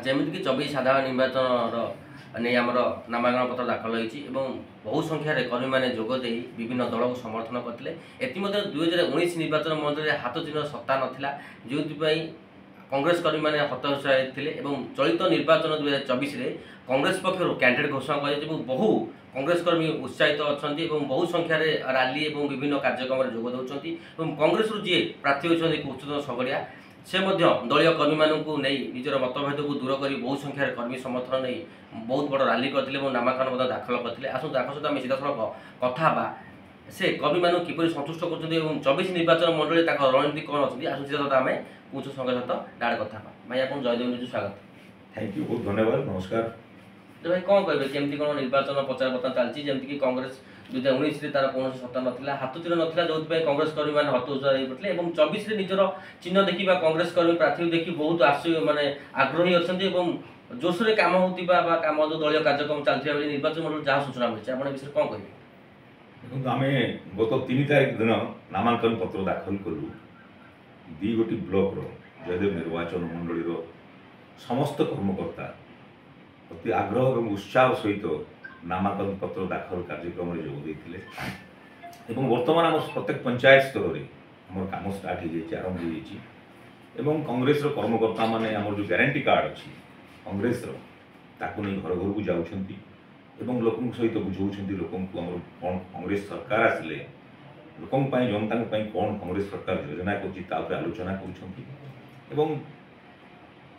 ଯେମିତିକି 24 ସାଧାରଣ ନିର୍ବାଚନର ନେଇ ଆମର ନାମାଙ୍କନ ପତ୍ର ଦାଖଲ ହୋଇଛି ଏବଂ ବହୁ ସଂଖ୍ୟାରେ କର୍ମୀମାନେ ଯୋଗ ଦେଇ ବିଭିନ୍ନ ଦଳକୁ ସମର୍ଥନ କରିଥିଲେ। ଏଥିମଧ୍ୟରେ 2019 ନିର୍ବାଚନ ମଣ୍ଡଳୀରେ ହାତ ଚିହ୍ନର ସତ୍ତା ନଥିଲା, ଯେଉଁଥିପାଇଁ କଂଗ୍ରେସ କର୍ମୀମାନେ ହତାଶ ହୋଇଥିଲେ ଏବଂ ଚଳିତ ନିର୍ବାଚନ 2024ରେ କଂଗ୍ରେସ ପକ୍ଷରୁ କ୍ୟାଣ୍ଡିଡେଟ୍ ଘୋଷଣା କରାଯାଇଛି ଏବଂ ବହୁ କଂଗ୍ରେସ କର୍ମୀ ଉତ୍ସାହିତ ଅଛନ୍ତି ଏବଂ ବହୁ ସଂଖ୍ୟାରେ ରାଲି ଏବଂ ବିଭିନ୍ନ କାର୍ଯ୍ୟକ୍ରମରେ ଯୋଗ ଦେଉଛନ୍ତି ଏବଂ କଂଗ୍ରେସରୁ ଯିଏ ପ୍ରାର୍ଥୀ ହୋଇଛନ୍ତି କୃଷ୍ଣଚନ୍ଦ୍ର ଶଗଡ଼ିଆ से दलीय कर्मी मानू नहीं निजर मतभेद को दूर कर बहु संख्यार कर्मी समर्थन नहीं बहुत बड़ राली करते नामांकन दाखल करते आसू सहित आम सीधा सड़क कथा से कर्मी मानू किपर सन्तुष्ट कर 24 निर्वाचन मंडली रणनीति कौन अच्छी आसू सीधा सहित आम पूछ संघ सहित डायरेक्ट कथा भाई आप जयदेव न्यूज स्वागत। थैंक यू, बहुत धन्यवाद, नमस्कार। तो भाई कौन कहे केमती कौन निर्वाचन प्रचार बर्तमान चलती जमीक कांग्रेस 2019 तार कौन सत्ता नाला हाथ चिन्ह नाला जो कांग्रेस कर्मी मैंने हतोत्साह पड़ते और 24 निजर चिन्ह देखा कांग्रेस कर्मी प्रार्थी देखी बहुत माने आग्रही अच्छा जोशरे कम होता कम जो दलीय कार्यक्रम चलता निर्वाचन मंडल जहाँ सूचना मिली आप विषय कौन कहे? देखो आम गत 3 तारिख दिन नामांकन पत्र दाखल कलु गोटी ब्लॉक जयदेव निर्वाचन मंडल समस्त कर्मकर्ता अति आग्रह और उत्साह सहित नामांकन पत्र दाखल कार्यक्रम में जोग देते बर्तमान आम प्रत्येक पंचायत स्तर में आम कम स्टार्ट हो आरंभ हो कांग्रेस कर्मकर्ता माने आम जो ग्यारंटी कार्ड अच्छी कांग्रेस नहीं घर घर को जाऊँगी लोक सहित बुझाऊँ लोक कौन कांग्रेस सरकार आसिले लोकों जनता कौन कांग्रेस सरकार योजना कर आलोचना कर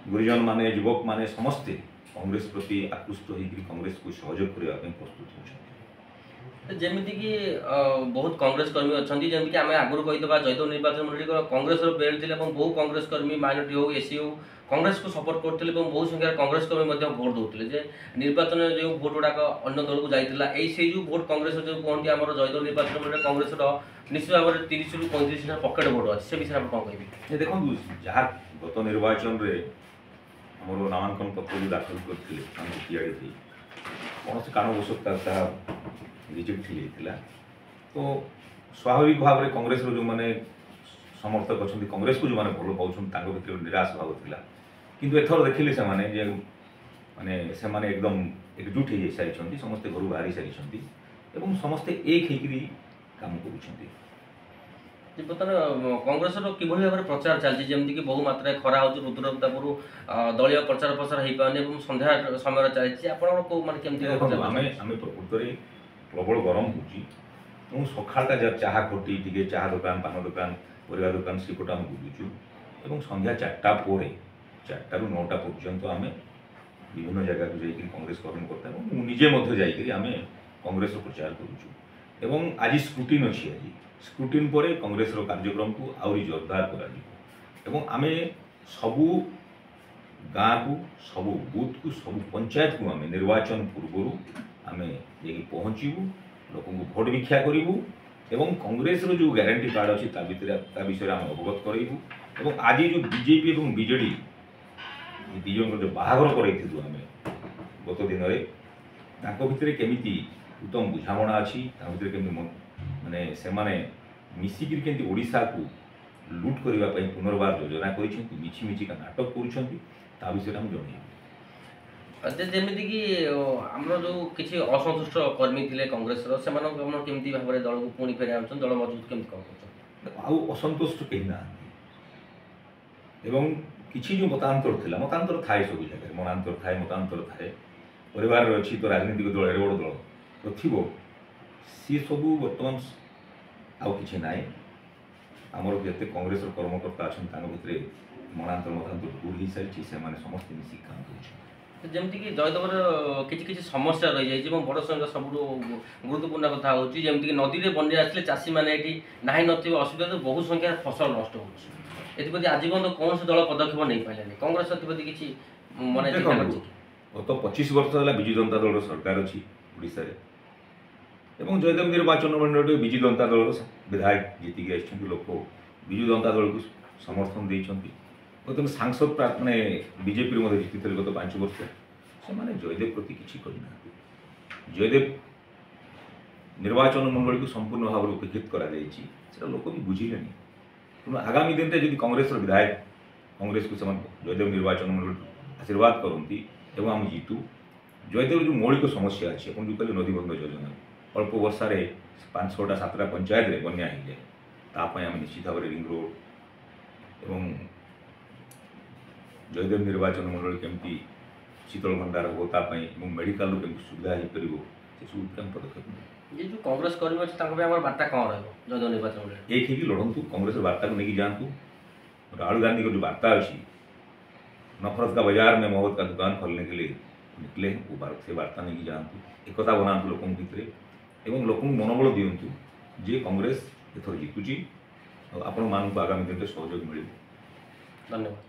गुरुजन माने युवक माने समस्ते कांग्रेस प्रति आकृष्ट होकर कांग्रेस को सहयोग करने प्रस्तुत होती जमीक बहुत कांग्रेस कर्मी अच्छा जमीक आम आगुरी कहीदे जयदेव निर्वाचन मंडल कांग्रेस बेल्ट थे बहुत कांग्रेस कर्मी माइनोरिटी हो एससी हो कांग्रेस को सपोर्ट करते बहुत संख्यार कांग्रेस कर्मी भोट दौते निर्वाचन जो भोट गुड़ाक अन्य दल को जाता से जो भोट कांग्रेस जो कहते आम जयदेव निर्वाचन मंडल कांग्रेस निश्चित भाव में 30 ରୁ 35 पकेट भोट अच्छे से विषय आप कौन कहे? देखो जहाँ गत निर्वाचन आम नामांकन पत्र भी दाखल करते कौन से कारणवश रिजेक्ट होता तो स्वाभाविक भाव में कांग्रेस जो मैंने समर्थक अच्छा कांग्रेस को जो मैंने भल पाँच भर निराश भाव था किंतु एथर देखिले से माने एकदम एकजुट हो सारी समस्ते घर बाहरी सारी समस्ते एक होकर काम कर बर्तमान कांग्रेस कि भाव में प्रचार चलती जमीक बहु मात्रा खरा हो रुद्रतापुर दलीय प्रचार प्रसार हो पाने संध्या समय चलती आप प्रकृत में प्रबल गरम हो सकाळटा चाह खटी टे चाह दुकान पान दुकान परिया दुकान सेपट आम बुलूचु और संध्या 4टा पर 4टा ରୁ 9टा पर्यंत आम विभिन्न जगह को जाकर कांग्रेस कर्मकर्ता निजे जाकर कांग्रेस प्रचार करुचु आज स्क्रुटिन अच्छी आज स्क्रुटिन पर कांग्रेस कार्यक्रम को आहरी जोरदार कर आम सबू गाँ को सबू बूथ को सबू पंचायत को आम निर्वाचन पूर्व आम पहुँचू लोक भोट भिक्षा करूँ कांग्रेस जो ग्यारंटी कार्ड अच्छी विषय आम अवगत करूँ आज जो बीजेपी और बीजेडी दीजन जो बाहागर करूँ आम गत दिन में भितर केमी उत्तम बुझाणा अच्छी केमी माने से माने मिसिकी केमती ओडिशा को लुट करने पुनर्बार योजना कर नाटक कर विषय हम जन जमीक आम जो किसी असंतुष्ट कर्मी थे कांग्रेस केमती भाव में दल को पुणी फेर आन दल मजबूत केमती कौन कर असंतुष्ट कहीं ना किसी जो मतांतर था मतांतर थाए सब जगह मनांतर थाए मतांतर थाए परिवार अच्छी तो राजनीतिक दल एड़े बड़ दल तो थी सी सब बर्तमान आउ कि ना आमर जिते कांग्रेस कर्मकर्ता अच्छा भितर मनांतर मतांतर दूर हो सारी से समस्त मिसिक काम कर जमीक जयदेवर किसी समस्या रही जाए बड़ संख्या सब गुरुत्वपूर्ण कथा होमती नदी में बन्या आसले चाषी मैंने ना असुविधा तो बहुत संख्यार फसल नष्ट होती आज पर्यटन कौन दल पदक्षेप नहीं पारे कांग्रेस किसी मन गत 25 वर्ष है विजु जनता दल सरकार अच्छी ओडिशा एवं जयदेव निर्वाचन मंडल विजु जनता दल विधायक जीतिक आसछन्ति लोक विजु जनता दल को समर्थन देइछन्ति बर्तमान सांसद मैंने बीजेपी जीति गत 5 वर्ष से मैंने जयदेव प्रति किसी करना जयदेव निर्वाचन मंडल को संपूर्ण भाव में उपेक्षित कर लोक भी बुझिले तेणु आगामी दिन में जब कांग्रेस विधायक कांग्रेस को जयदेव निर्वाचन मंडल आशीर्वाद करती एवं आम जीतु जयदेव जो मौलिक समस्या अच्छी अपन जो कहले नदीबंध योजना अल्प वर्षा 5-6टा 7टा पंचायत में बन्या हो जाए तापाई आम निश्चित भाव रिंग रोड एवं जयदेव निर्वाचन मंडल केमती शीतल भंडार हो मेडिकल केमती सुविधा हो पार से सब पदक्षेप ये जो कांग्रेस कर्मी अच्छे बार्ता कौन रही जयदेव निर्वाचन मंडल एक ही लड़ू कांग्रेस वार्ता को लेकिन जातु राहुल गांधी का जो वार्ता अच्छी नफरत का बाजार में मोहब्बत का दुकान खोलने के लिए निकले वो से वार्ता नहीं जानतु एकता बनातु लोक भितर एवं लोक मनोबल दिंतु जे कांग्रेस एथर जितुची आपण मानक आगामी दिन में सहयोग मिले। धन्यवाद।